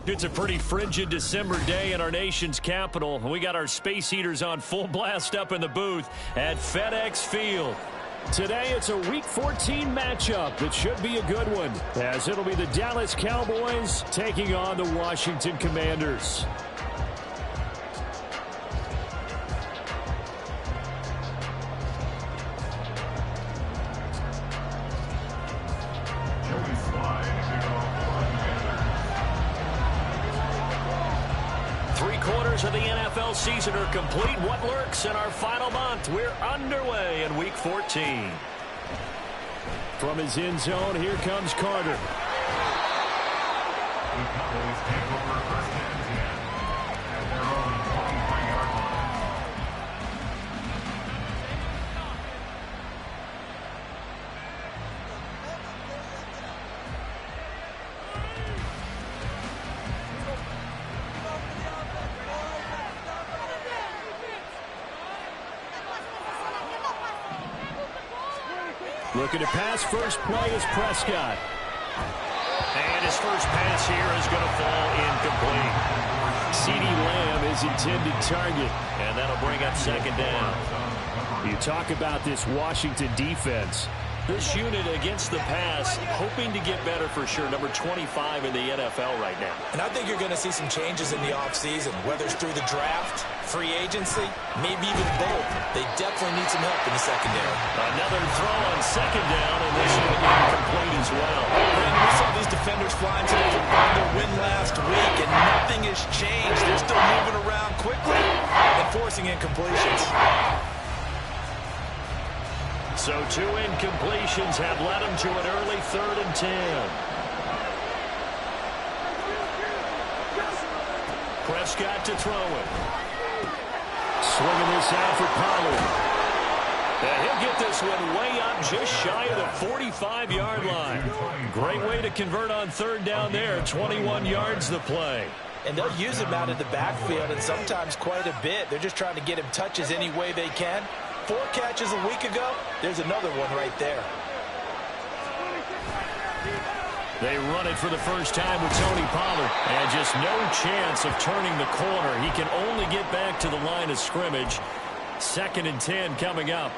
It's a pretty frigid December day in our nation's capital. We got our space heaters on full blast up in the booth at FedEx Field. Today, it's a Week 14 matchup that should be a good one, as it'll be the Dallas Cowboys taking on the Washington Commanders. Three-quarters of the NFL season are complete. What lurks in our final month? We're underway in Week 14. From his end zone, here comes Carter. The Cowboys take over first and 10 at their own 23-yard line. Looking to pass, first play is Prescott. And his first pass here is going to fall incomplete. CeeDee Lamb is intended target, and that'll bring up second down. You talk about this Washington defense. This unit against the pass, hoping to get better for sure. Number 25 in the NFL right now. And I think you're going to see some changes in the offseason, whether it's through the draft, free agency, maybe even both. They definitely need some help in the secondary. Another throw on second down, and this one incomplete as well. And we saw these defenders flying to the their win last week, and nothing has changed. They're still moving around quickly and forcing incompletions. So two incompletions have led him to an early 3rd and 10. Prescott to throw it. Swinging this out for Pollard. And he'll get this one way up just shy of the 45-yard line. Great way to convert on 3rd down there. 21 yards the play. And they'll use him out of the backfield, and sometimes quite a bit. They're just trying to get him touches any way they can. 4 catches a week ago, there's another one right there. They run it for the first time with Tony Pollard. And just no chance of turning the corner. He can only get back to the line of scrimmage. 2nd and 10 coming up.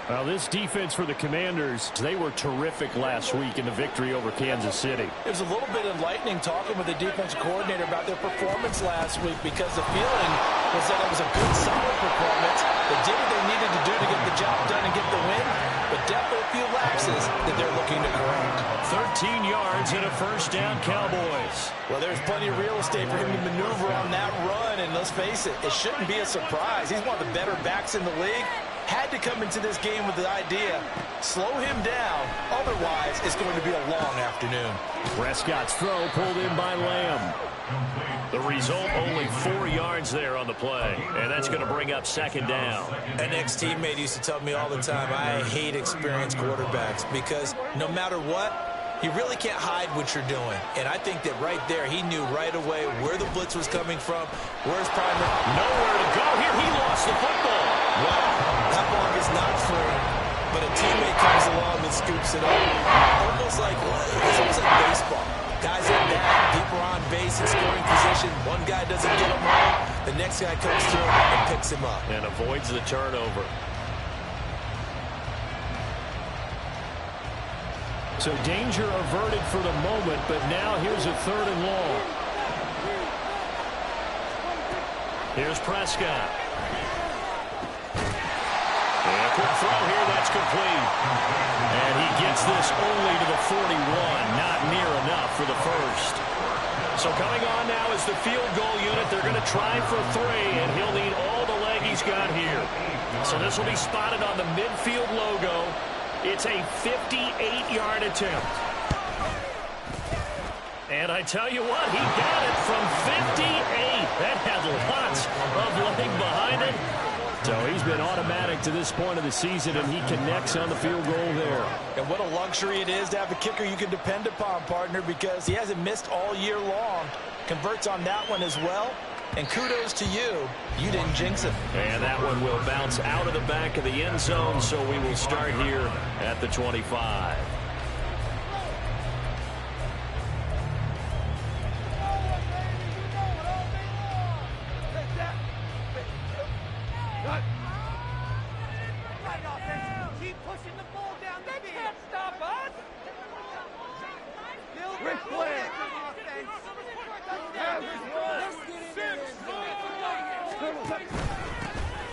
Well, this defense for the Commanders, they were terrific last week in the victory over Kansas City. It was a little bit enlightening talking with the defensive coordinator about their performance last week, because the feeling was that it was a good, solid performance. They did what they needed to do to get the job done and get the win, but definitely a few lapses that they're looking to correct. 13 yards and a first down, Cowboys. Well, there's plenty of real estate for him to maneuver on that run, and let's face it, it shouldn't be a surprise. He's one of the better backs in the league. Had to come into this game with the idea, slow him down, otherwise it's going to be a long afternoon. Prescott's throw pulled in by Lamb. The result, only 4 yards there on the play, and that's going to bring up second down. An ex-teammate used to tell me all the time, I hate experienced quarterbacks, because no matter what, you really can't hide what you're doing. And I think that right there, he knew right away where the blitz was coming from, where his primary. Nowhere to go here. He lost the football. Well, that ball is not free, but a teammate comes along and scoops it up. Almost like baseball. Guys are down, people are on base in scoring position. One guy doesn't get him home, the next guy comes through and picks him up. And avoids the turnover. So danger averted for the moment, but now here's a 3rd and long. Here's Prescott. And a quick throw here, that's complete. And he gets this only to the 41, not near enough for the first. So coming on now is the field goal unit. They're going to try for 3, and he'll need all the leg he's got here. So this will be spotted on the midfield logo. It's a 58-yard attempt. And I tell you what, he got it from 58. That had lots of leg behind it. So he's been automatic to this point of the season, and he connects on the field goal there. And what a luxury it is to have a kicker you can depend upon, partner, because he hasn't missed all year long. Converts on that one as well. And kudos to you. You didn't jinx it. And that one will bounce out of the back of the end zone, so we will start here at the 25.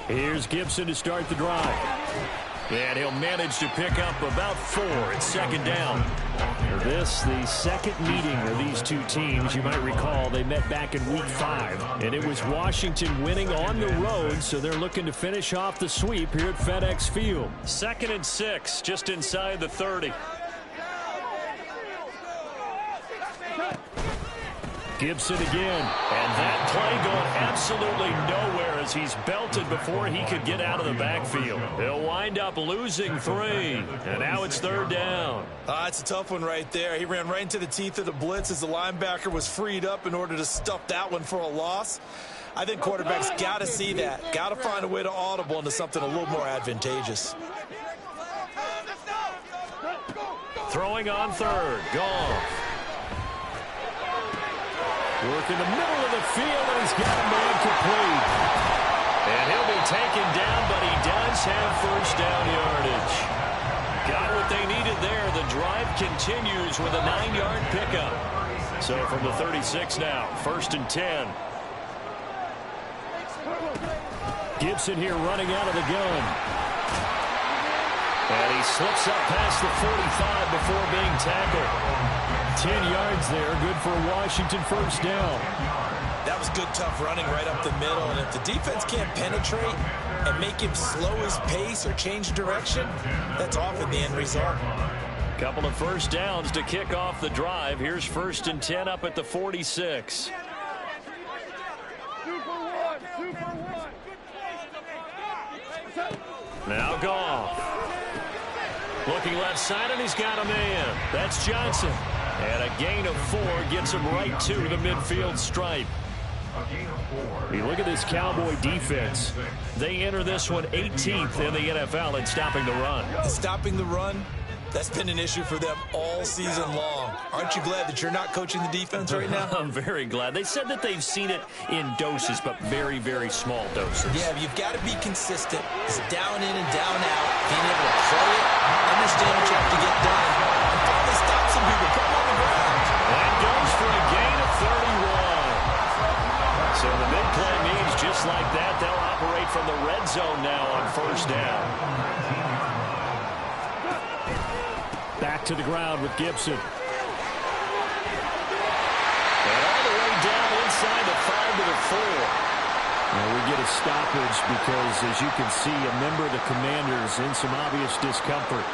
Here's Gibson to start the drive. And he'll manage to pick up about 4 at second down. This, the second meeting of these two teams. You might recall they met back in Week 5. And it was Washington winning on the road, so they're looking to finish off the sweep here at FedEx Field. 2nd and 6, just inside the 30. Gibson again, and that play going absolutely nowhere as he's belted before he could get out of the backfield. They'll wind up losing 3, and now it's 3rd down. It's a tough one right there. He ran right into the teeth of the blitz as the linebacker was freed up in order to stuff that one for a loss. I think quarterbacks got to see that. Got to find a way to audible into something a little more advantageous. Throwing on 3rd, Goff. Work in the middle of the field, and he's got a man complete. And he'll be taken down, but he does have first down yardage. Got what they needed there. The drive continues with a 9-yard pickup. So from the 36 now, 1st and 10. Gibson here running out of the gun. And he slips up past the 45 before being tackled. 10 yards there, good for a Washington first down. That was good, tough running right up the middle. And if the defense can't penetrate and make him slow his pace or change direction, that's often the end result. Couple of first downs to kick off the drive. Here's 1st and 10 up at the 46. Now Goff. Looking left side, and he's got a man. That's Johnson. And a gain of 4 gets him right to the midfield stripe. You look at this Cowboy defense. They enter this one 18th in the NFL in stopping the run. Stopping the run, that's been an issue for them all season long. Aren't you glad that you're not coaching the defense right now? I'm very glad. They said that they've seen it in doses, but very, very small doses. Yeah, you've got to be consistent. It's down in and down out. Being able to play it, understand what you have to get done, and finally stop some people. Put them on the ground. That goes for a gain of 31. So the big play means just like that, they'll operate from the red zone now on first down. Back to the ground with Gibson. And all the way down inside the 5 to the 4. Now we get a stoppage because, as you can see, a member of the Commanders in some obvious discomfort.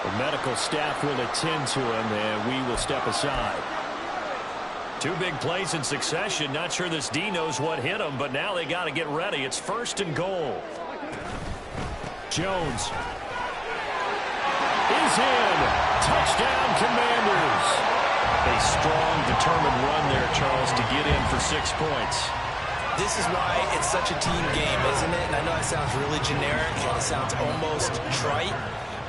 The medical staff will attend to him, and we will step aside. 2 big plays in succession. Not sure this D knows what hit him, but now they got to get ready. It's 1st and goal. Jones is in. Touchdown, Commanders. A strong, determined run there, Charles, to get in for 6 points. This is why it's such a team game, isn't it? And I know it sounds really generic and it sounds almost trite,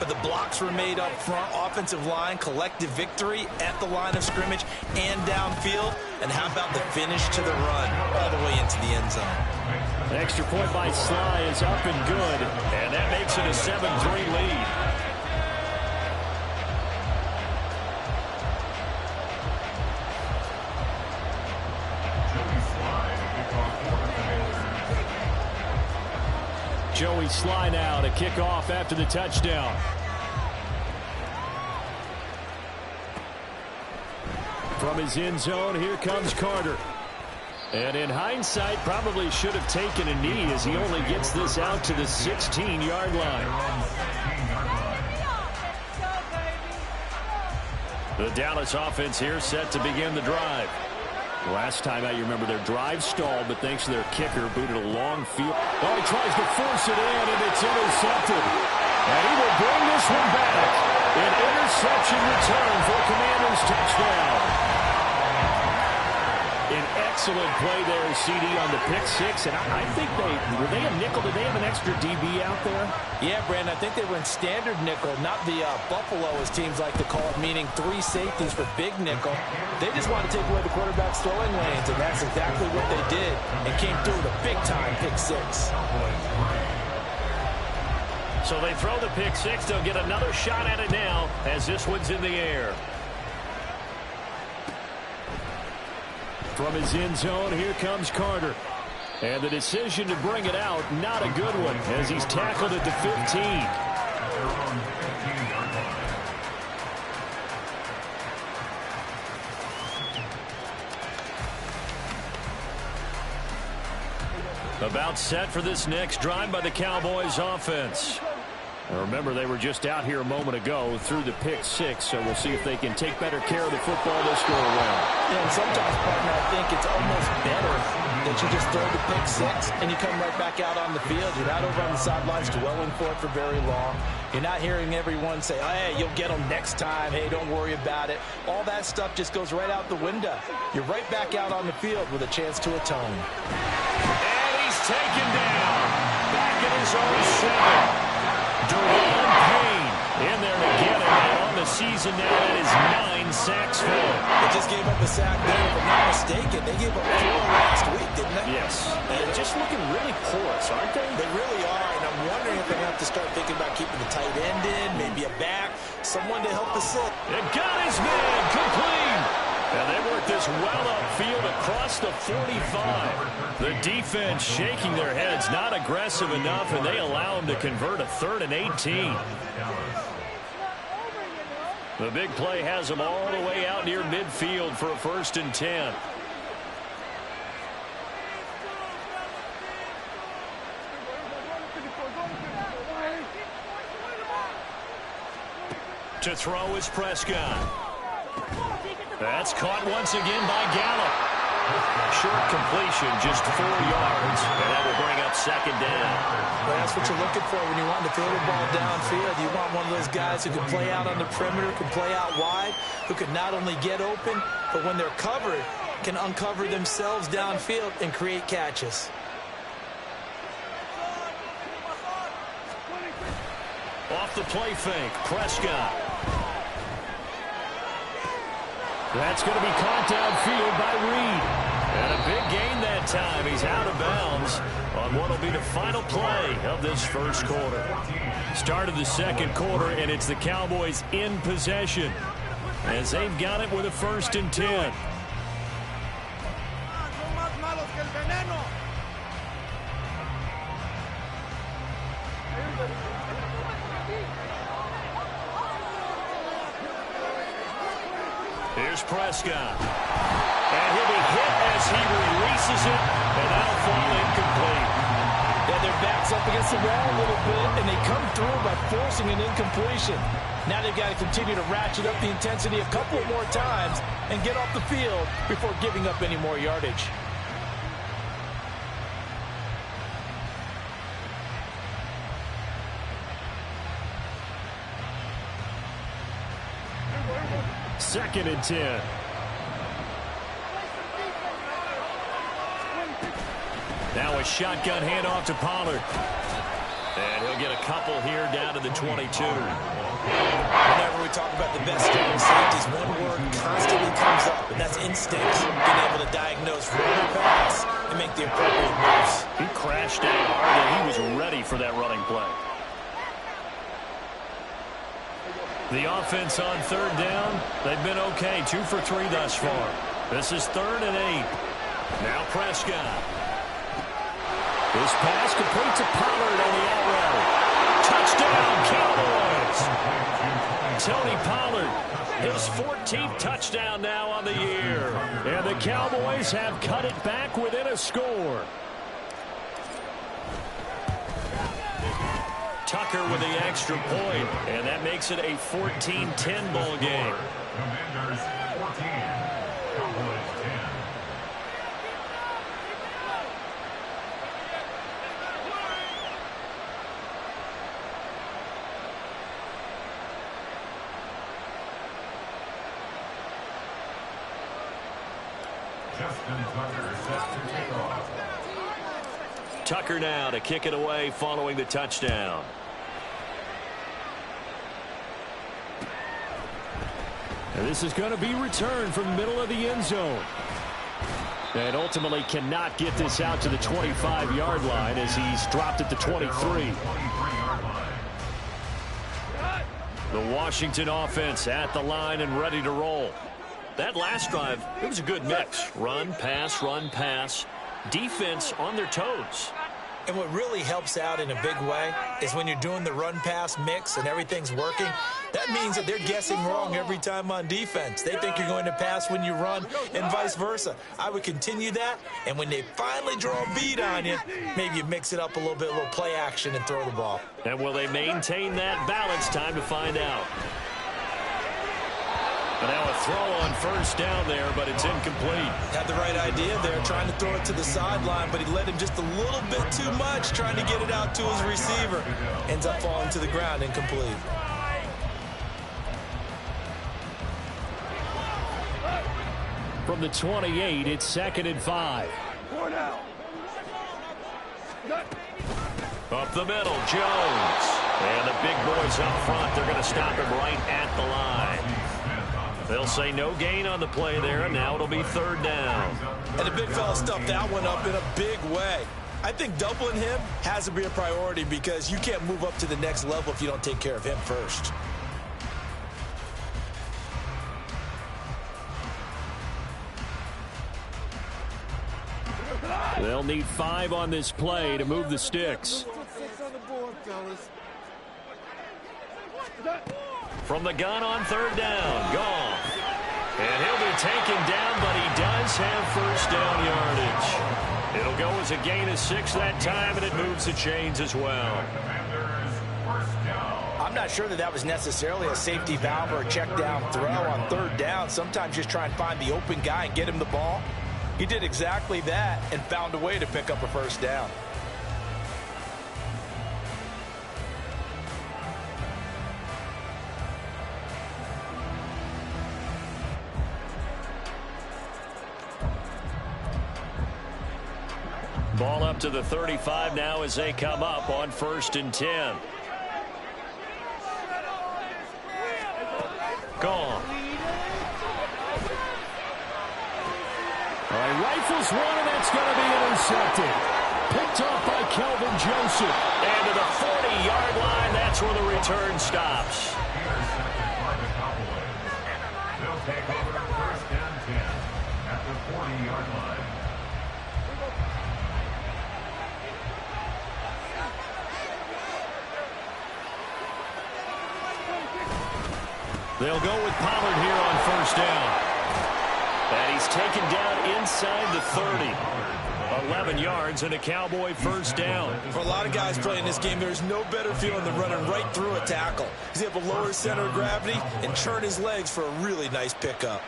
but the blocks were made up front, offensive line, collective victory at the line of scrimmage and downfield. And how about the finish to the run all the way into the end zone? An extra point by Sly is up and good, and that makes it a 7-3 lead. Joey Sly now to kick off after the touchdown. From his end zone, here comes Carter. And in hindsight, probably should have taken a knee as he only gets this out to the 16-yard line. The Dallas offense here set to begin the drive. Last time out, you remember their drive stalled, but thanks to their kicker, booted a long field. Oh, he tries to force it in, and it's intercepted. And he will bring this one back. An interception return for Commanders touchdown. An excellent play there, CD, on the pick 6. And I think were they a nickel? Did they have an extra DB out there? Yeah, Brandon, I think they were in standard nickel, not the Buffalo, as teams like to call it, meaning 3 safeties for big nickel. They just want to take away the quarterback's throwing lanes, and that's exactly what they did, and came through with a big-time pick 6. So they throw the pick 6. They'll get another shot at it now as this one's in the air. From his end zone, here comes Carter. And the decision to bring it out, not a good one, as he's tackled at the 15. About set for this next drive by the Cowboys offense. Now remember, they were just out here a moment ago through the pick 6, so we'll see if they can take better care of the football this go around. Yeah, and sometimes, partner, I think it's almost better that you just throw the pick 6 and you come right back out on the field. You're not over on the sidelines dwelling for it for very long. You're not hearing everyone say, oh, hey, you'll get them next time. Hey, don't worry about it. All that stuff just goes right out the window. You're right back out on the field with a chance to atone. And he's taken down. Back in his own 7. Deron Payne in there to get him. And on the season now, that is 9 sacks for him. They just gave up a sack there, if I'm not mistaken. They gave up 4 last week, didn't they? Yes. And just looking really porous, aren't they? They really are, and I'm wondering if they're going to have to start thinking about keeping the tight end in, maybe a back, someone to help assist. And got his man complete. And they work this well upfield across the 45. The defense shaking their heads, not aggressive enough, and they allow them to convert a 3rd and 18. The big play has them all the way out near midfield for a 1st and 10. To throw is Prescott. That's caught once again by Gallup. Short completion, just 4 yards, and that will bring up 2nd down. Well, that's what you're looking for when you want to throw the ball downfield. You want one of those guys who can play out on the perimeter, can play out wide, who can not only get open, but when they're covered, can uncover themselves downfield and create catches. Off the play fake, Prescott. That's going to be caught downfield by Reed. And a big gain that time. He's out of bounds on what will be the final play of this 1st quarter. Start of the 2nd quarter, and it's the Cowboys in possession as they've got it with a 1st and 10. Here's Prescott. And he'll be hit as he releases it, and that'll fall incomplete. Yeah, their back's up against the wall a little bit, and they come through by forcing an incompletion. Now they've got to continue to ratchet up the intensity a couple more times and get off the field before giving up any more yardage. Second and 10. Now a shotgun handoff to Pollard. And he'll get a couple here down to the 22. Whenever we talk about the best strong safeties, one word constantly comes up, and that's instinct. Being able to diagnose run or pass and make the appropriate moves. He crashed out hard, and he was ready for that running play. The offense on 3rd down, they've been okay, 2 for 3 thus far. This is 3rd and 8. Now Prescott. This pass complete to Pollard on the out route. Touchdown, Cowboys! Tony Pollard, his 14th touchdown now on the year. And the Cowboys have cut it back within a score. Tucker with the extra point, and that makes it a 14-10 ball game. Commanders 14, Cowboys 10. Justin Tucker set to kick off. Tucker now to kick it away following the touchdown. And this is going to be returned from the middle of the end zone. And ultimately cannot get this out to the 25-yard line as he's dropped at the 23. The Washington offense at the line and ready to roll. that last drive, it was a good mix. Run, pass, defense on their toes. And what really helps out in a big way is when you're doing the run-pass mix and everything's working, that means that they're guessing wrong every time on defense. They think you're going to pass when you run and vice versa. I would continue that, and when they finally draw a beat on you, maybe you mix it up a little bit, a little play action and throw the ball. And will they maintain that balance? Time to find out. And now a throw on first down there, but it's incomplete. Had the right idea there, trying to throw it to the sideline, but he led him just a little bit too much, trying to get it out to his receiver. Ends up falling to the ground, incomplete. From the 28, it's 2nd and 5. Up the middle, Jones. And the big boys up front, they're going to stop him right at the line. They'll say no gain on the play there, and now it'll be 3rd down. And the big fella stuffed that one up in a big way. I think doubling him has to be a priority because you can't move up to the next level if you don't take care of him first. They'll need 5 on this play to move the sticks. From the gun on 3rd down, Goff. And he'll be taken down, but he does have first down yardage. It'll go as a gain of 6 that time, and it moves the chains as well. I'm not sure that was necessarily a safety valve or a check down throw on 3rd down. Sometimes just try and find the open guy and get him the ball. He did exactly that and found a way to pick up a first down. Ball up to the 35 now as they come up on 1st and 10. Gone. All right, rifles one, and that's going to be intercepted. Picked off by Kelvin Joseph. And to the 40-yard line, that's where the return stops. They'll take over 1st and 10 at the 40-yard line. They'll go with Pollard here on 1st down. And he's taken down inside the 30. 11 yards and a Cowboy first down. For a lot of guys playing this game, there's no better feeling than running right through a tackle. He's able to lower his center of gravity and churn his legs for a really nice pickup.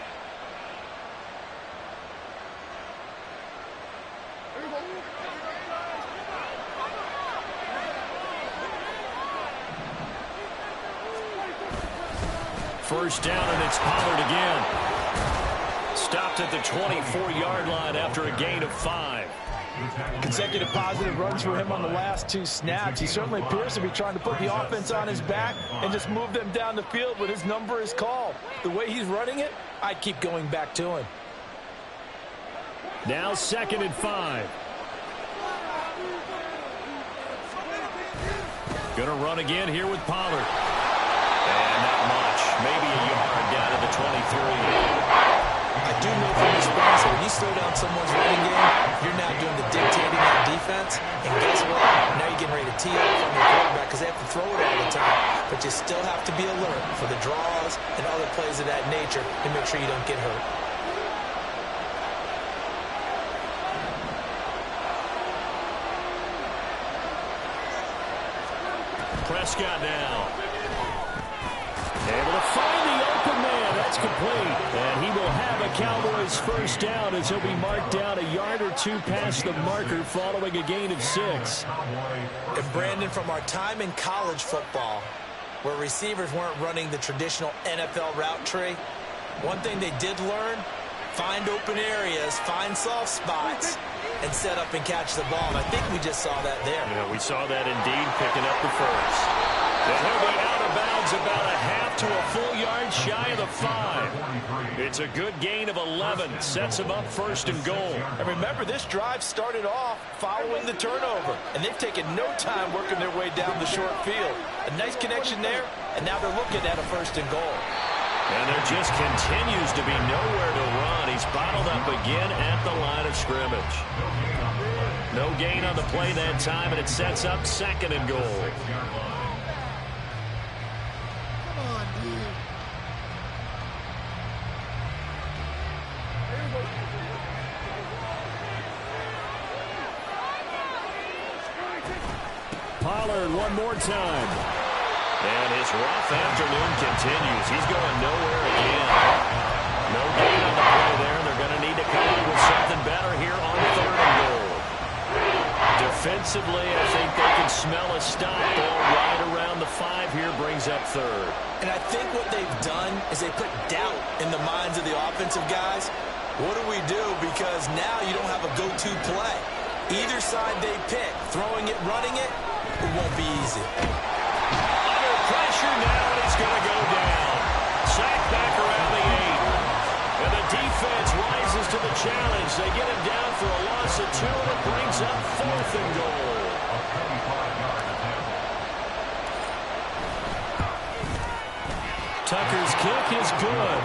First down, and it's Pollard again. Stopped at the 24-yard line after a gain of 5. Consecutive positive runs for him on the last 2 snaps. He certainly appears to be trying to put the offense on his back and just move them down the field when his number is called. The way he's running it, I'd keep going back to him. Now 2nd and 5. Gonna run again here with Pollard. And not much. Maybe a yard down to the 23. I do know from experience that when you slow down someone's running game, you're now doing the dictating that defense. And guess what? Now you're getting ready to tee off on your quarterback because they have to throw it all the time. But you still have to be alert for the draws and other plays of that nature to make sure you don't get hurt. Prescott now. Able to find the open man. That's complete. And he will have a Cowboys first down as he'll be marked down a yard or 2 past the marker following a gain of 6. And Brandon, from our time in college football, where receivers weren't running the traditional NFL route tree, one thing they did learn, find open areas, find soft spots, and set up and catch the ball. And I think we just saw that there. Yeah, we saw that indeed, picking up the first. And he'll be out of bounds about a half to a full yard shy of the 5. It's a good gain of 11. Sets him up 1st and goal. And remember, this drive started off following the turnover. And they've taken no time working their way down the short field. A nice connection there, and now they're looking at a 1st and goal. And there just continues to be nowhere to run. He's bottled up again at the line of scrimmage. No gain on the play that time, and it sets up 2nd and goal. Pollard one more time. And his rough afternoon continues. He's going nowhere again. No gain on the play there, and they're going to need to come up with something better here on 3rd and goal. Defensively, I think they can smell a stop. Ball right around the 5 here brings up 3rd. And I think what they've done is they put doubt in the minds of the offensive guys. What do we do? Because now you don't have a go-to play. Either side they pick, throwing it, running it, it won't be easy. Under pressure now, and he's going to go down. Sacked back around the 8. And the defense rises to the challenge. They get him down for a loss of 2, and it brings up 4th and goal. Tucker's kick is good.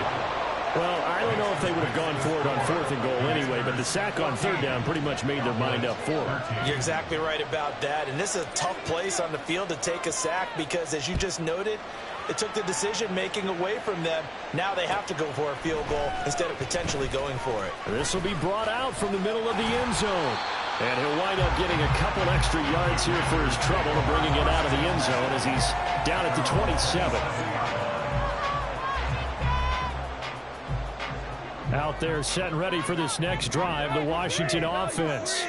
Well, I don't know if they would have gone for it on 4th and goal anyway, but the sack on 3rd down pretty much made their mind up for it. You're exactly right about that. And this is a tough place on the field to take a sack because, as you just noted, it took the decision-making away from them. Now they have to go for a field goal instead of potentially going for it. This will be brought out from the middle of the end zone. And he'll wind up getting a couple extra yards here for his trouble and bringing it out of the end zone as he's down at the 27. Out there set and ready for this next drive, the Washington offense.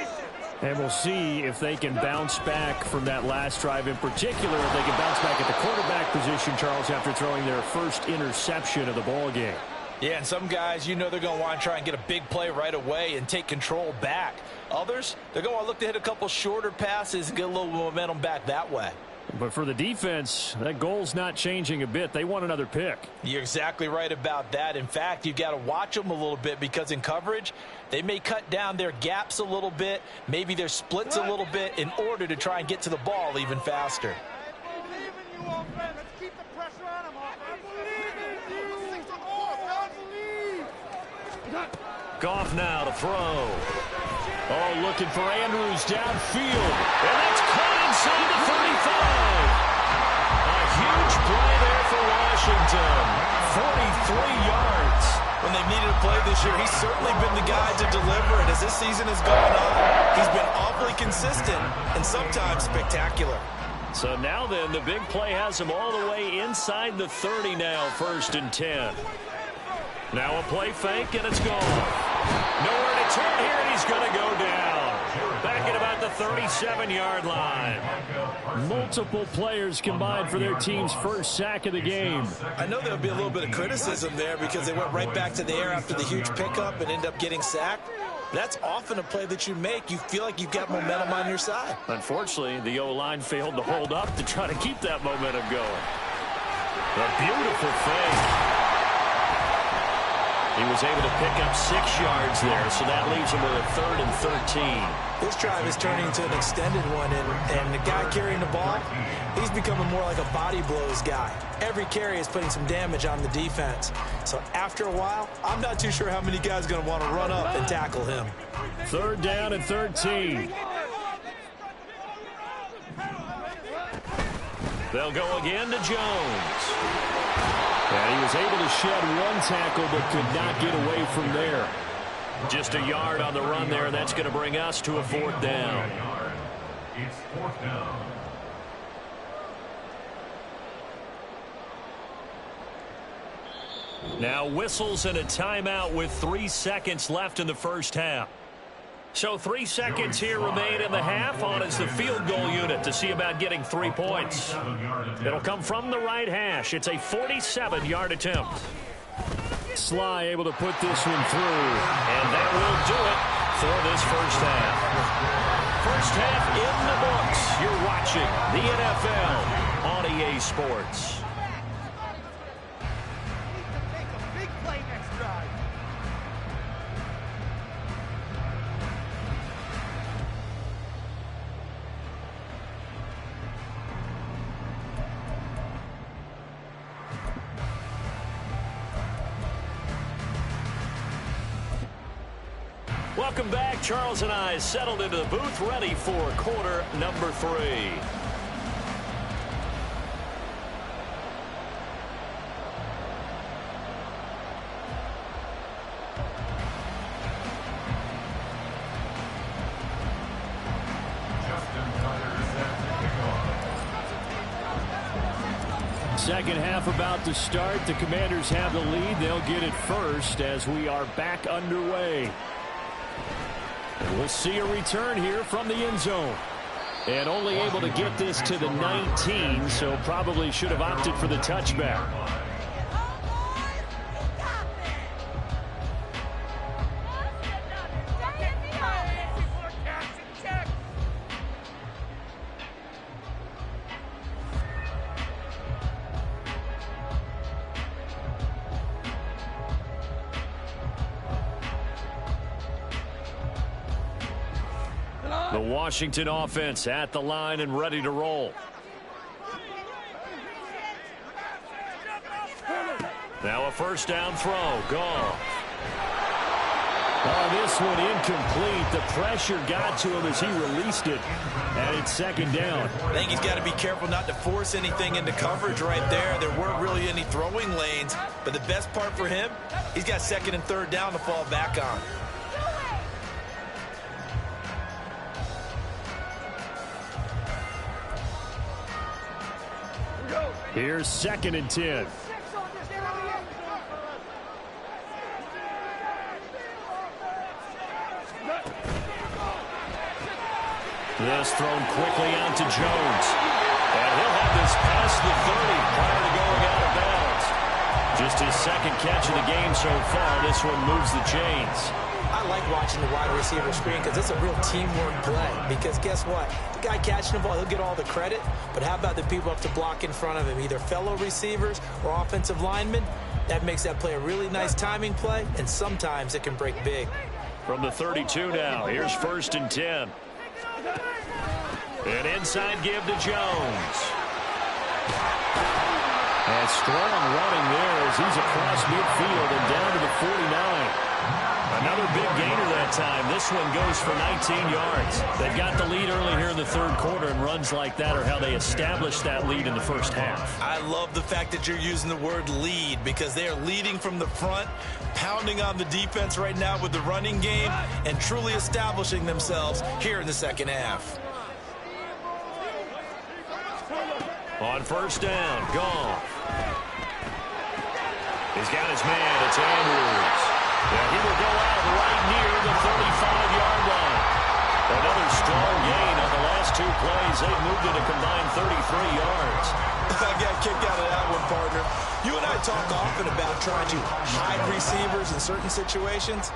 And we'll see if they can bounce back from that last drive, in particular if they can bounce back at the quarterback position, Charles, after throwing their first interception of the ball game. Yeah, and some guys, you know they're going to want to try and get a big play right away and take control back. Others, they're going to want to look to hit a couple shorter passes and get a little momentum back that way. But for the defense, that goal's not changing a bit. They want another pick. You're exactly right about that. In fact, you've got to watch them a little bit because in coverage, they may cut down their gaps a little bit, maybe their splits a little bit in order to try and get to the ball even faster. Goff now to throw. Oh, looking for Andrews downfield. And that's caught inside the 35. A huge play there for Washington. 43 yards. When they've needed a play this year, he's certainly been the guy to deliver. And as this season has gone on, he's been awfully consistent and sometimes spectacular. So now then, the big play has him all the way inside the 30 now, 1st and 10. Now a play fake, and it's gone. Nowhere to turn here, and he's going to go down. Back at about the 37-yard line. Multiple players combined for their team's first sack of the game. I know there'll be a little bit of criticism there because they went right back to the air after the huge pickup and ended up getting sacked. That's often a play that you make. You feel like you've got momentum on your side. Unfortunately, the O-line failed to hold up to try to keep that momentum going. A beautiful fake. He was able to pick up 6 yards there, so that leaves him with a 3rd and 13. This drive is turning into an extended one, and the guy carrying the ball, he's becoming more like a body blows guy. Every carry is putting some damage on the defense. So after a while, I'm not too sure how many guys are going to want to run up and tackle him. 3rd down and 13. They'll go again to Jones. And he was able to shed one tackle but could not get away from there. Just a yard on the run there, and that's going to bring us to a 4th down. It's 4th down. Now whistles and a timeout with 3 seconds left in the first half. So 3 seconds here remain in the half. On is the field goal unit to see about getting 3 points. It'll come from the right hash. It's a 47-yard attempt. Sly able to put this one through. And that will do it for this first half. First half in the books. You're watching the NFL on EA Sports. Welcome back. Charles and I settled into the booth, ready for quarter number 3. Second half about to start. The Commanders have the lead. They'll get it first as we are back underway. And we'll see a return here from the end zone. And only able to get this to the 19, so probably should have opted for the touchback. The Washington offense at the line and ready to roll. Now a first down throw. Goff. Oh, this one incomplete. The pressure got to him as he released it. And it's second down. I think he's got to be careful not to force anything into coverage right there. There weren't really any throwing lanes. But the best part for him, he's got second and third down to fall back on. Here's second and 10. This thrown quickly out to Jones. And he'll have this past the 30 prior to going out of bounds. Just his second catch of the game so far. This one moves the chains. I like watching the wide receiver screen because it's a real teamwork play. Because guess what? The guy catching the ball, he'll get all the credit. But how about the people up to block in front of him, either fellow receivers or offensive linemen? That makes that play a really nice timing play, and sometimes it can break big. From the 32 now, here's first and 10. An inside give to Jones. And strong running there as he's across midfield and down to the 49. Another big gainer that time. This one goes for 19 yards. They've got the lead early here in the third quarter, and runs like that are how they established that lead in the first half. I love the fact that you're using the word lead because they are leading from the front, pounding on the defense right now with the running game, and truly establishing themselves here in the second half. On first down, Goff. He's got his man. It's Andrews. Yeah, he will go out right near the 35-yard line. Another strong gain on the last two plays. They've moved it a combined 33 yards. I got kicked out of that one, partner. You and I talk often about trying to hide receivers in certain situations,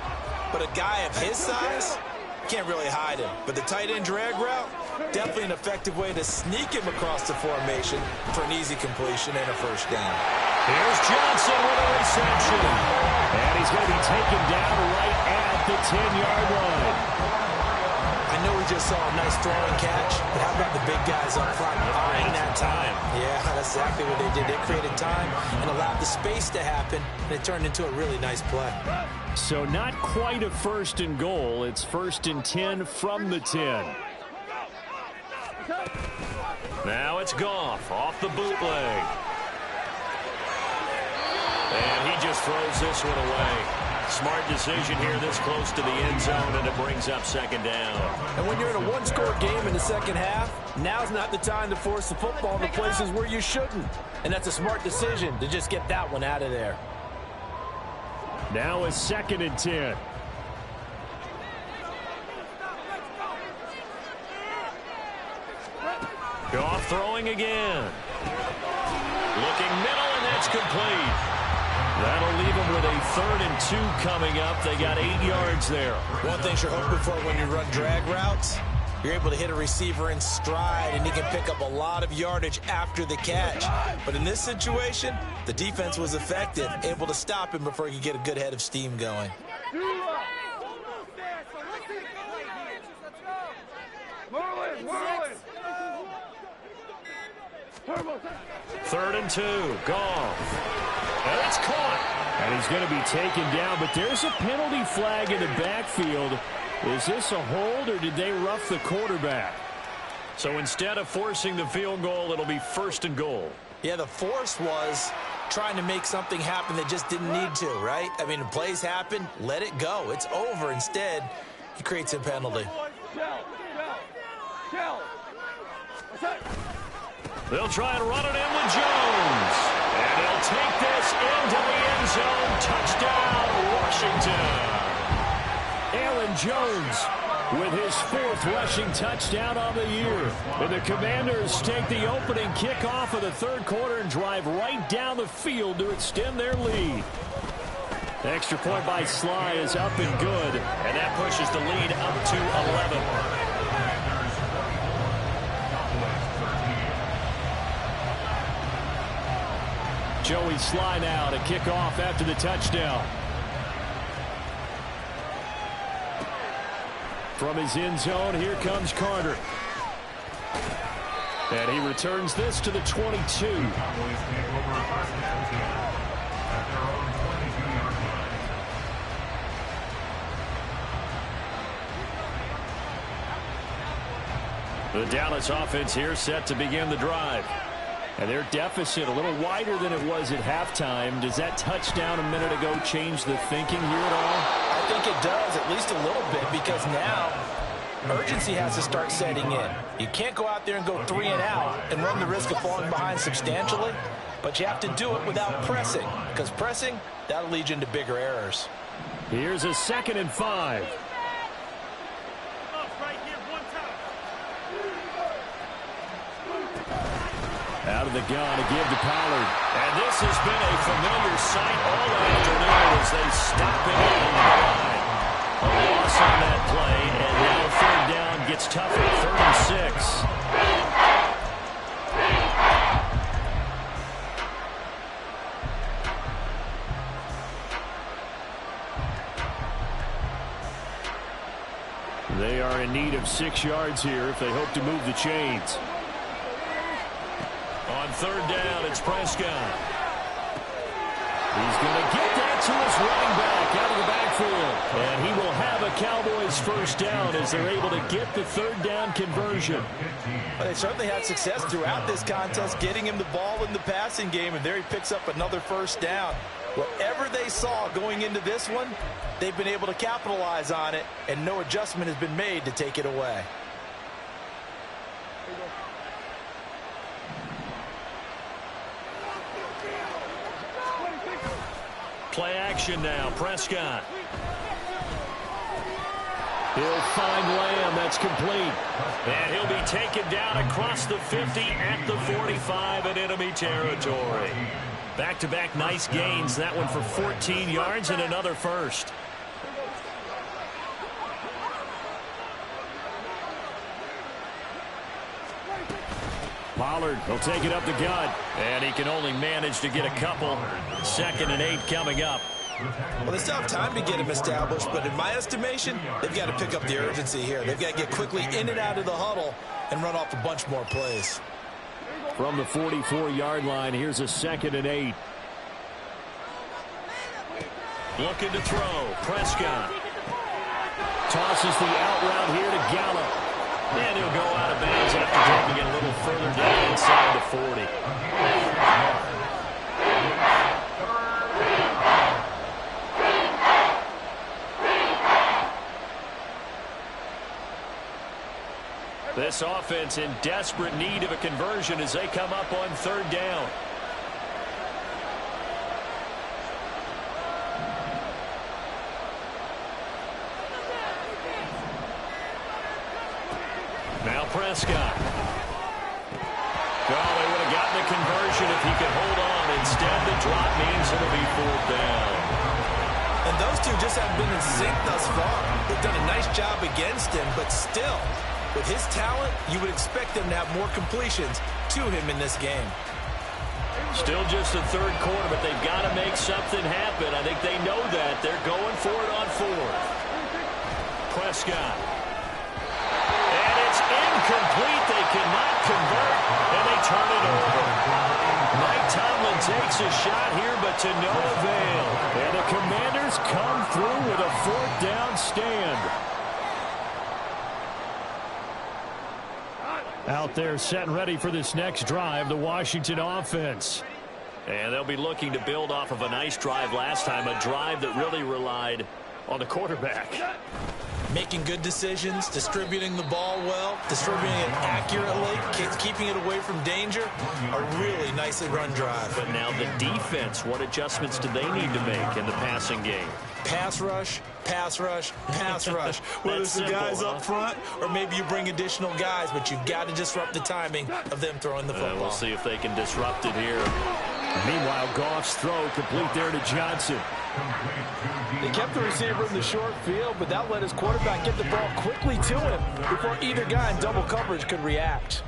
but a guy of his size can't really hide him. But the tight end drag route, definitely an effective way to sneak him across the formation for an easy completion and a first down. Here's Johnson with a reception. And he's going to be taken down right at the 10-yard line. I know we just saw a nice throwing catch, but how about the big guys up front buying that time? Yeah, that's exactly what they did. They created time and allowed the space to happen, and it turned into a really nice play. So not quite a first and goal. It's first and 10 from the 10. Now it's Goff off the bootleg. And he just throws this one away. Smart decision here this close to the end zone, and it brings up second down. And when you're in a one-score game in the second half, now's not the time to force the football to places where you shouldn't. And that's a smart decision to just get that one out of there. Now a second and 10. Goff throwing again. Looking middle, and that's complete. That'll leave them with a 3rd and 2 coming up. They got 8 yards there. One thing you're hoping for when you run drag routes, you're able to hit a receiver in stride, and he can pick up a lot of yardage after the catch. But in this situation, the defense was effective, able to stop him before he could get a good head of steam going. Third and 2, Goff. And it's caught. And he's going to be taken down, but there's a penalty flag in the backfield. Is this a hold, or did they rough the quarterback? So instead of forcing the field goal, it'll be 1st and goal. Yeah, the force was trying to make something happen that just didn't need to, right? I mean, the plays happen, let it go. It's over. Instead, he creates a penalty. They'll try and run it in with Jones. And he'll take this into the end zone. Touchdown, Washington. Aaron Jones with his 4th rushing touchdown on the year. And the Commanders take the opening kickoff of the 3rd quarter and drive right down the field to extend their lead. The extra point by Sly is up and good. And that pushes the lead up to 11. Joey Sly now to kick off after the touchdown. From his end zone, here comes Carter. And he returns this to the 22. Cowboys take over 1st and 10 at their own 22-yard line. The Dallas offense here set to begin the drive. And their deficit a little wider than it was at halftime. Does that touchdown a minute ago change the thinking here at all? I think it does, at least a little bit, because now urgency has to start setting in. You can't go out there and go 3 and out and run the risk of falling behind substantially, but you have to do it without pressing, because pressing, that'll lead you into bigger errors. Here's a 2nd and 5. Out of the gun to give to Pollard. And this has been a familiar sight all afternoon as they stop it in the line. A loss on that play, and now 3rd down gets tougher. 3rd and 6. They are in need of 6 yards here if they hope to move the chains. On 3rd down, it's Prescott. He's going to get that to his running back out of the backfield. And he will have a Cowboys 1st down as they're able to get the 3rd down conversion. But they certainly had success throughout this contest, getting him the ball in the passing game, and there he picks up another 1st down. Whatever they saw going into this one, they've been able to capitalize on it, and no adjustment has been made to take it away. Play action now, Prescott. He'll find Lamb. That's complete. And he'll be taken down across the 50 at the 45 in enemy territory. Back-to-back nice gains. That one for 14 yards and another 1st. Pollard will take it up the gut. And he can only manage to get a couple. 2nd and 8 coming up. Well, they still have time to get him established, but in my estimation, they've got to pick up the urgency here. They've got to get quickly in and out of the huddle and run off a bunch more plays. From the 44-yard line, here's a 2nd and 8. Looking to throw. Prescott. Tosses the out route here to Gallup. And he'll go out of bounds after taking it a little further down inside the 40. This offense in desperate need of a conversion as they come up on 3rd down. Now Prescott. Well, they would have gotten a conversion if he could hold on. Instead, the drop means it'll be 4th down. And those two just haven't been in sync thus far. They've done a nice job against him, but still, with his talent, you would expect them to have more completions to him in this game. Still just the 3rd quarter, but they've got to make something happen. I think they know that. They're going for it on 4th. Prescott. And it's incomplete. They cannot convert, and they turn it over. Tomlin takes a shot here, but to no avail. And the Commanders come through with a 4th down stand. Out there set and ready for this next drive, the Washington offense. And they'll be looking to build off of a nice drive last time, a drive that really relied on the quarterback. Making good decisions, distributing the ball well, distributing it accurately, keeping it away from danger. A really nicely run drive. But now the defense, what adjustments do they need to make in the passing game? Pass rush, pass rush, pass rush. Whether it's the guys up front or maybe you bring additional guys, but you've got to disrupt the timing of them throwing the football. We'll see if they can disrupt it here. Meanwhile, Goff's throw complete there to Johnson. They kept the receiver in the short field, but that let his quarterback get the ball quickly to him before either guy in double coverage could react.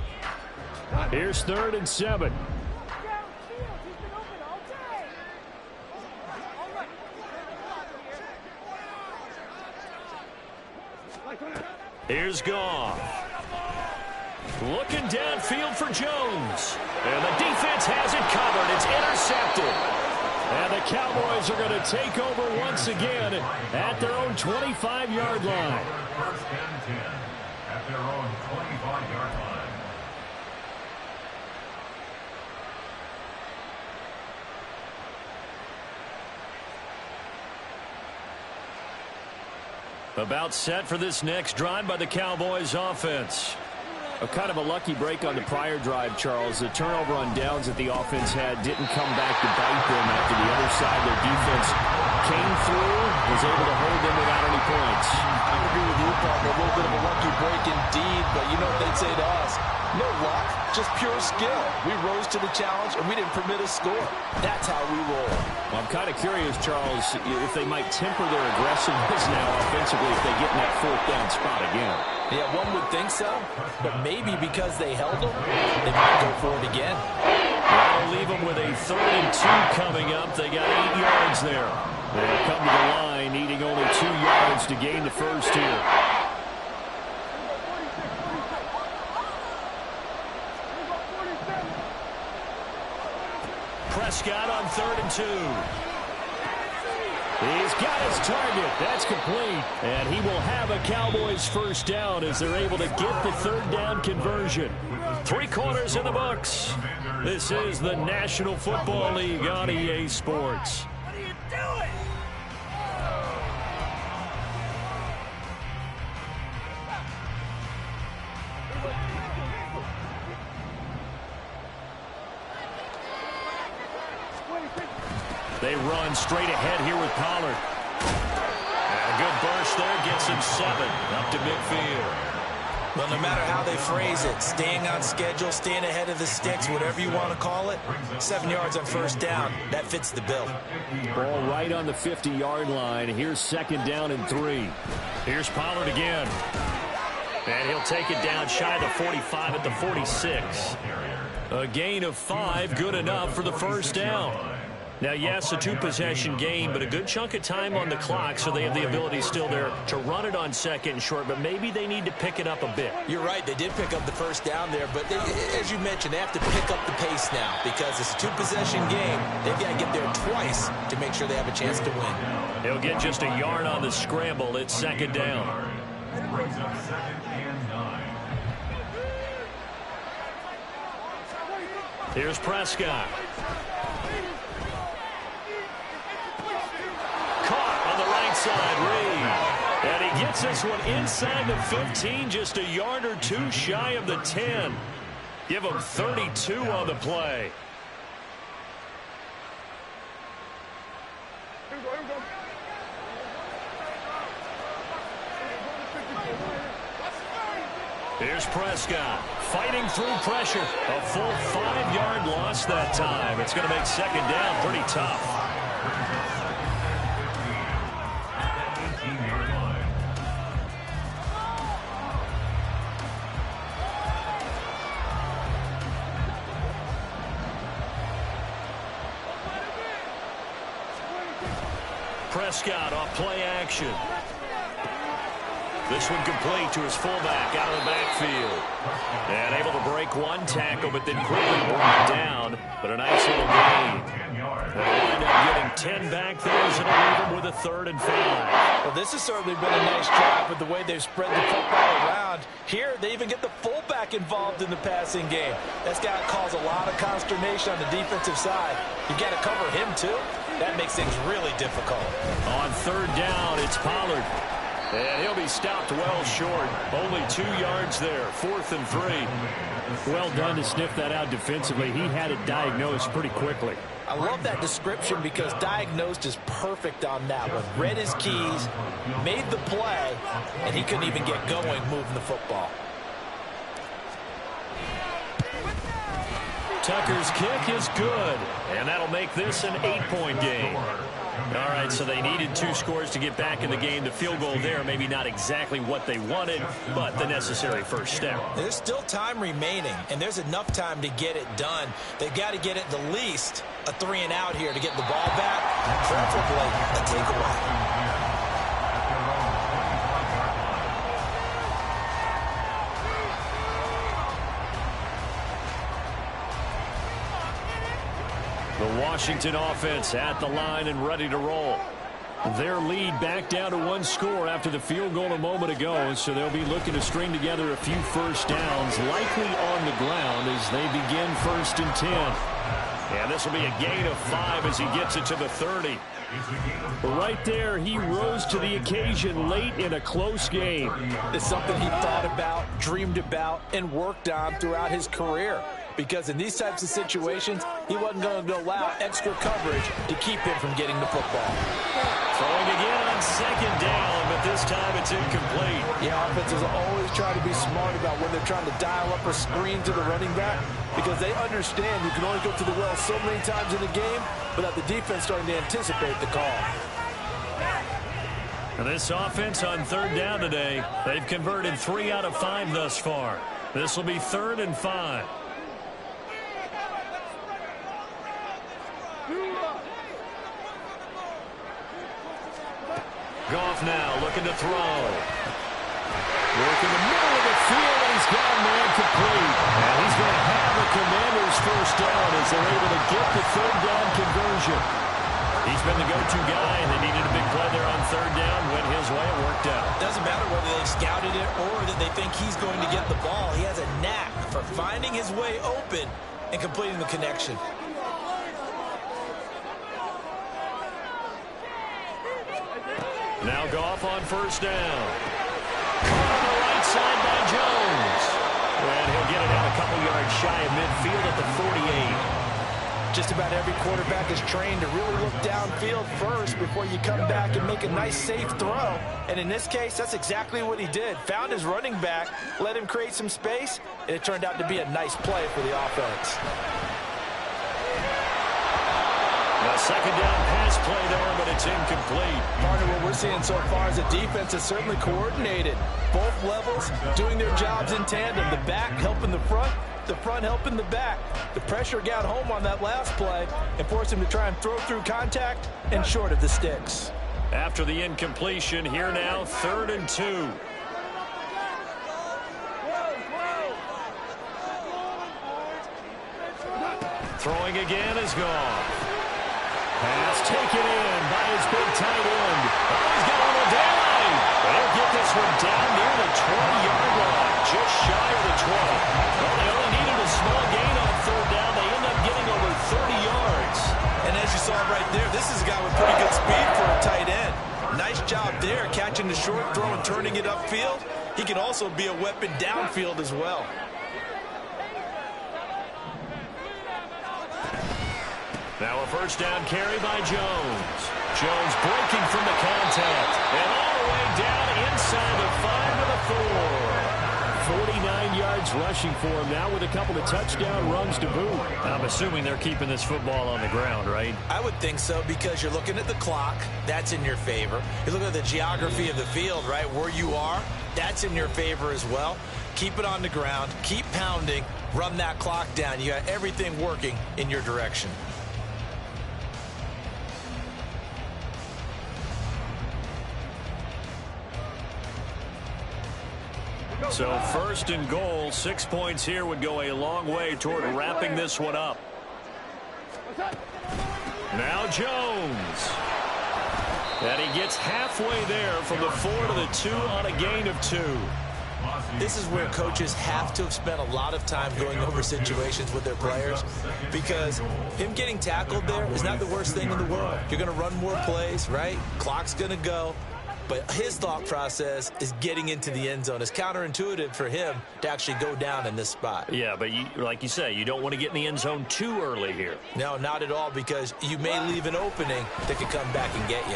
Here's 3rd and 7. Here's Goff. Looking downfield for Jones. And the defense has it covered. It's intercepted. And the Cowboys are going to take over once again at their own 25-yard line. 1st and 10 at their own 25-yard line. About set for this next drive by the Cowboys offense. A kind of a lucky break on the prior drive, Charles. The turnover on downs that the offense had didn't come back to bite them after the other side. Their defense came through, was able to hold them without any points. I would agree with you, partner. A little bit of a lucky break indeed, but you know what they'd say to us? No luck, just pure skill. We rose to the challenge, and we didn't permit a score. That's how we roll. Well, I'm kind of curious, Charles, if they might temper their aggressiveness now offensively if they get in that 4th down spot again. Yeah, one would think so, but maybe because they held them, they might go for it again. That'll leave them with a 3rd and 2 coming up. They got 8 yards there. They'll come to the line, needing only 2 yards to gain the first here. Prescott on 3rd and 2. He's got his target. That's complete. And he will have a Cowboys 1st down as they're able to get the 3rd down conversion. 3 quarters in the books. This is the National Football League on EA Sports. What are you doing? They run straight ahead here with Pollard. And a good burst there gets him 7 up to midfield. Well, no matter how they phrase it, staying on schedule, staying ahead of the sticks, whatever you want to call it, 7 yards on 1st down, that fits the bill. Ball right on the 50-yard line. Here's 2nd down and 3. Here's Pollard again. And he'll take it down shy of the 45 at the 46. A gain of 5, good enough for the 1st down. Now, yes, a 2-possession game, but a good chunk of time on the clock, so they have the ability still there to run it on 2nd and short, but maybe they need to pick it up a bit. You're right. They did pick up the 1st down there, but as you mentioned, they have to pick up the pace now because it's a 2-possession game. They've got to get there twice to make sure they have a chance to win. He'll get just a yard on the scramble. It's 2nd down. Brings up 2nd and 9. Here's Prescott. Side Reed. And he gets this one inside the 15, just a yard or 2 shy of the 10. Give him 32 on the play. Here's Prescott fighting through pressure. A full 5-yard loss that time. It's going to make 2nd down pretty tough. Prescott off play action. This one complete to his fullback out of the backfield. And able to break one tackle, but then quickly brought down. But a nice little gain. They'll wind up getting 10 back there as it'll leave them with a 3rd and 5. Well, this has certainly been a nice job with the way they've spread the football around. Here, they even get the fullback involved in the passing game. That's got to cause a lot of consternation on the defensive side. You got to cover him, too. That makes things really difficult. On 3rd down, it's Pollard. And he'll be stopped well short. Only 2 yards there. 4th and 3. Well done to sniff that out defensively. He had it diagnosed pretty quickly. I love that description because diagnosed is perfect on that one. Read his keys, made the play, and he couldn't even get going moving the football. Tucker's kick is good. And that'll make this an 8-point game. All right, so they needed 2 scores to get back in the game. The field goal there, maybe not exactly what they wanted, but the necessary first step. There's still time remaining, and there's enough time to get it done. They've got to get at the least a 3-and-out here to get the ball back, preferably a takeaway. The Washington offense at the line and ready to roll. Their lead back down to 1 score after the field goal a moment ago, so they'll be looking to string together a few first downs, likely on the ground as they begin 1st and 10. And this will be a gain of 5 as he gets it to the 30. Right there, he rose to the occasion late in a close game. It's something he thought about, dreamed about, and worked on throughout his career. Because in these types of situations, he wasn't going to allow extra coverage to keep him from getting the football. Throwing again on 2nd down, but this time it's incomplete. Yeah, offenses always try to be smart about when they're trying to dial up a screen to the running back because they understand you can only go to the well so many times in the game without the defense starting to anticipate the call. And this offense on 3rd down today, they've converted 3 out of 5 thus far. This will be 3rd and 5. Goff now looking to throw. Working the middle of the field, and he's got a man complete. And he's going to have the Commanders' first down as they're able to get the 3rd down conversion. He's been the go-to guy, and they needed a big play there on 3rd down. Went his way, it worked out. Doesn't matter whether they've scouted it or that they think he's going to get the ball. He has a knack for finding his way open and completing the connection. Now Goff on 1st down. Caught on the right side by Jones. And he'll get it out a couple yards shy of midfield at the 48. Just about every quarterback is trained to really look downfield first before you come back and make a nice, safe throw. And in this case, that's exactly what he did. Found his running back, let him create some space, and it turned out to be a nice play for the offense. A 2nd down pass play there, but it's incomplete. Partner, what we're seeing so far is a defense that's certainly coordinated. Both levels doing their jobs in tandem. The back helping the front helping the back. The pressure got home on that last play and forced him to try and throw through contact and short of the sticks. After the incompletion, here now, 3rd and 2. Throwing again is Goff. Pass taken in by his big tight end. Oh, he's got a little down. They'll get this one down near the 20-yard line, just shy of the 20. Well, they only needed a small gain on 3rd down. They end up getting over 30 yards. And as you saw right there, this is a guy with pretty good speed for a tight end. Nice job there, catching the short throw and turning it upfield. He can also be a weapon downfield as well. Now a 1st down carry by Jones. Jones breaking from the contact. And all the way down inside the 5 to the 4. 49 yards rushing for him now with a couple of touchdown runs to boot. I'm assuming they're keeping this football on the ground, right? I would think so because you're looking at the clock. That's in your favor. You're looking at the geography of the field, right? Where you are, that's in your favor as well. Keep it on the ground. Keep pounding. Run that clock down. You got everything working in your direction. So first and goal, 6 points here would go a long way toward wrapping this one up. Now Jones. And he gets halfway there from the 4 to the 2 on a gain of 2. This is where coaches have to have spent a lot of time going over situations with their players, because him getting tackled there is not the worst thing in the world. You're going to run more plays, right? Clock's going to go. But his thought process is getting into the end zone. It's counterintuitive for him to actually go down in this spot. Yeah, but like you say, you don't want to get in the end zone too early here. No, not at all, because you may leave an opening that could come back and get you.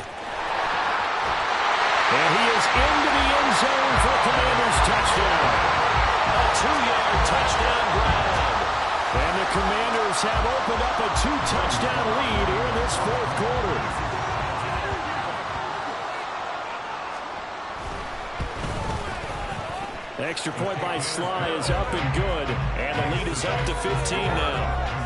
And he is into the end zone for a Commanders touchdown. A 2-yard touchdown grab. And the Commanders have opened up a 2-touchdown lead here in this fourth quarter. Extra point by Sly is up and good. And the lead is up to 15 now.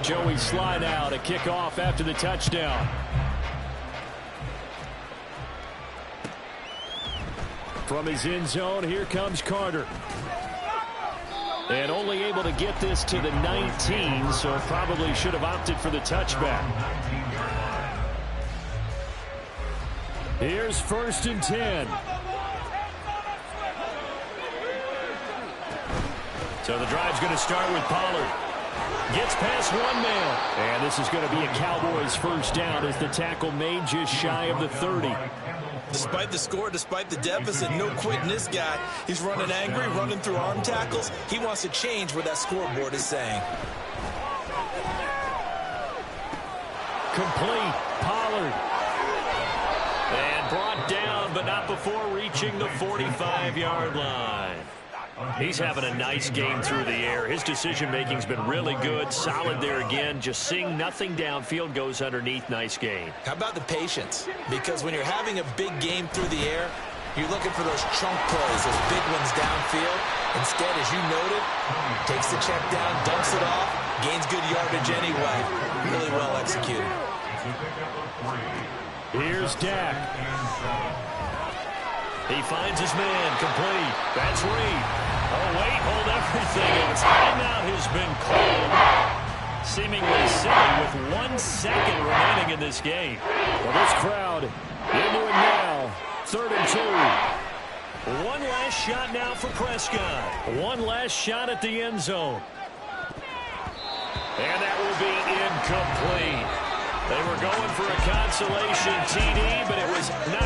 Joey Sly now to kick off after the touchdown. From his end zone, here comes Carter. And only able to get this to the 19, so probably should have opted for the touchback. Here's 1st and 10. So the drive's going to start with Pollard. Gets past one man. And this is going to be a Cowboys first down as the tackle made just shy of the 30. Despite the score, despite the deficit, no quitting this guy. He's running angry, running through arm tackles. He wants to change what that scoreboard is saying. Complete. Pollard. And brought down, but not before reaching the 45-yard line. He's having a nice game through the air. His decision-making's been really good. Solid there again. Just seeing nothing downfield goes underneath. Nice game. How about the patience? Because when you're having a big game through the air, you're looking for those chunk plays, those big ones downfield. Instead, as you noted, takes the check down, dumps it off, gains good yardage anyway. Really well executed. Here's Dak. He finds his man, complete. That's Reed. Oh, wait, hold everything. A timeout has been called. Seemingly silly with 1 second remaining in this game. Well, this crowd into it now. 3rd and 2. One last shot now for Prescott. One last shot at the end zone. And that will be incomplete. They were going for a consolation TD, but it was not.